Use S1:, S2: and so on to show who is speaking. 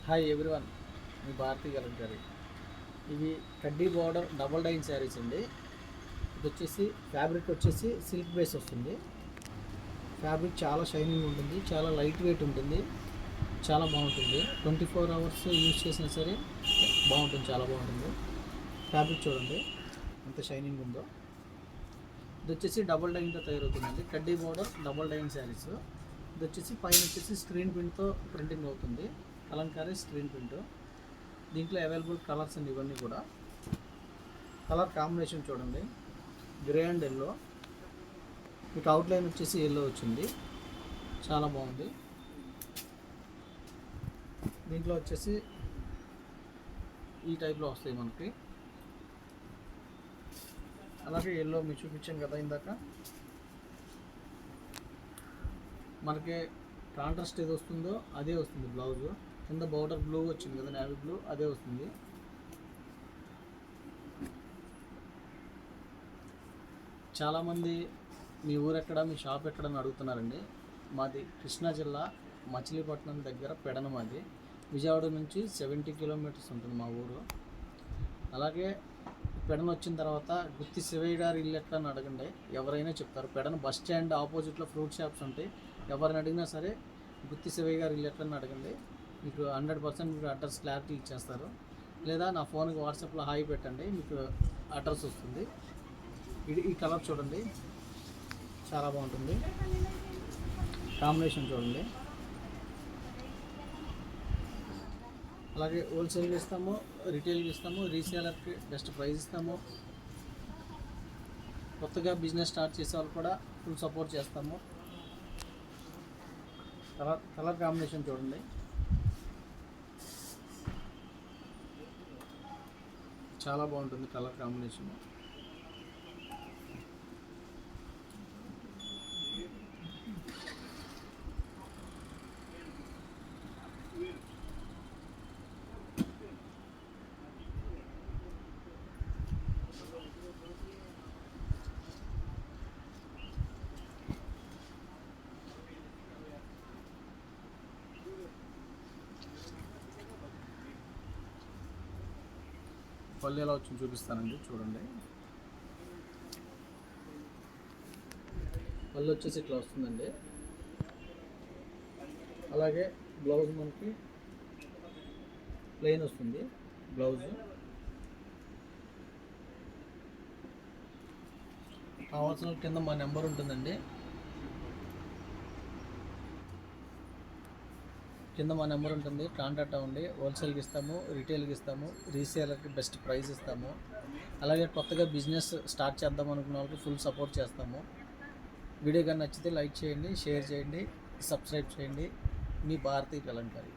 S1: Hi everyone, మీ భారతీ కలంకారీ. ఇవి కడ్డీ border double dyne saris అండి. ఇది వచ్చేసి ఫ్యాబ్రిక్ వచ్చేసి సిల్క్ బేస్ వస్తుంది. ఫ్యాబ్రిక్ చాలా షైనింగ్ ఉంటుంది, చాలా లైట్ వెయిట్ ఉంటుంది, చాలా బాగుంటుంది. 24 అవర్స్ యూజ్ చేసినా సరే బాగుంటుంది, చాలా బాగుంటుంది. ఫ్యాబ్రిక్ చూడండి ఎంత షైనింగ్ ఉందో. ఇది వచ్చేసి డబల్ డైన్తో తయారవుతుందండి. కడ్డీ బార్డర్ డబల్ డైన్ శారీస్. ఇది వచ్చేసి పైన వచ్చేసి స్క్రీన్ ప్రింట్తో ప్రింటింగ్ అవుతుంది. Kalamkari screen print. దీంట్లో అవైలబుల్ కలర్స్ అండి ఇవన్నీ కూడా. కలర్ కాంబినేషన్ చూడండి, గ్రే అండ్ ఎల్లో. మీకు అవుట్లైన్ వచ్చేసి ఎల్లో వచ్చింది, చాలా బాగుంది. దీంట్లో వచ్చేసి ఈ టైప్లో వస్తాయి మనకి. అలాగే ఎల్లో మీకు చూపించాను కదా ఇందాక. మనకి కాంట్రాస్ట్ ఏది వస్తుందో అదే వస్తుంది బ్లౌజు. కింద బార్డర్ బ్లూ వచ్చింది కదా, నేవీ బ్లూ, అదే వస్తుంది. చాలామంది మీ ఊరు ఎక్కడ, మీ షాప్ ఎక్కడ అని అడుగుతున్నారండి. మాది కృష్ణా జిల్లా మచిలీపట్నం దగ్గర పెడన. మాది విజయవాడ నుంచి 70 కిలోమీటర్స్ ఉంటుంది మా ఊరు. అలాగే పెడన వచ్చిన తర్వాత గుత్తి శివయ్య గారి ఇల్లు ఎట్లా అని అడగండి, ఎవరైనా చెప్తారు. పెడన బస్ స్టాండ్ ఆపోజిట్లో ఫ్రూట్ షాప్స్ ఉంటాయి. ఎవరిని అడిగినా సరే గుత్తి శివయ్య గారి ఇల్లు ఎట్లా అని అడగండి, మీకు 100% మీకు అడ్రస్ క్లారిటీ ఇచ్చేస్తారు. లేదా నా ఫోన్కి వాట్సాప్లో హాయ్ పెట్టండి, మీకు అడ్రస్ వస్తుంది. ఈ కలర్ చూడండి, చాలా బాగుంటుంది. కాంబినేషన్ చూడండి. అలాగే హోల్సేల్గా ఇస్తాము, రిటైల్గా ఇస్తాము, రీసేలర్కి బెస్ట్ ప్రైస్ ఇస్తాము. కొత్తగా బిజినెస్ స్టార్ట్ చేసే వాళ్ళు కూడా ఫుల్ సపోర్ట్ చేస్తాము. కలర్ కాంబినేషన్ చూడండి, చాలా బాగుంటుంది కలర్ కాంబినేషన్. పళ్ళు ఎలా వచ్చింది చూపిస్తానండి, చూడండి. పళ్ళు వచ్చేసి ఇట్లా వస్తుందండి. అలాగే బ్లౌజ్ మనకి ప్లెయిన్ వస్తుంది బ్లౌజ్. కావాల్సిన కింద మా నెంబర్ ఉంటుందండి, కింద మా నెంబర్ ఉంటుంది, కాంటాక్ట్ అవ్వండి. హోల్సేల్కి ఇస్తాము, రిటైల్కి ఇస్తాము, రీసేలర్కి బెస్ట్ ప్రైస్ ఇస్తాము. అలాగే కొత్తగా బిజినెస్ స్టార్ట్ చేద్దాం అనుకున్న వాళ్ళకి ఫుల్ సపోర్ట్ చేస్తాము. వీడియో కానీ నచ్చితే లైక్ చేయండి, షేర్ చేయండి, సబ్స్క్రైబ్ చేయండి. మీ భారతీ కలంకారీ.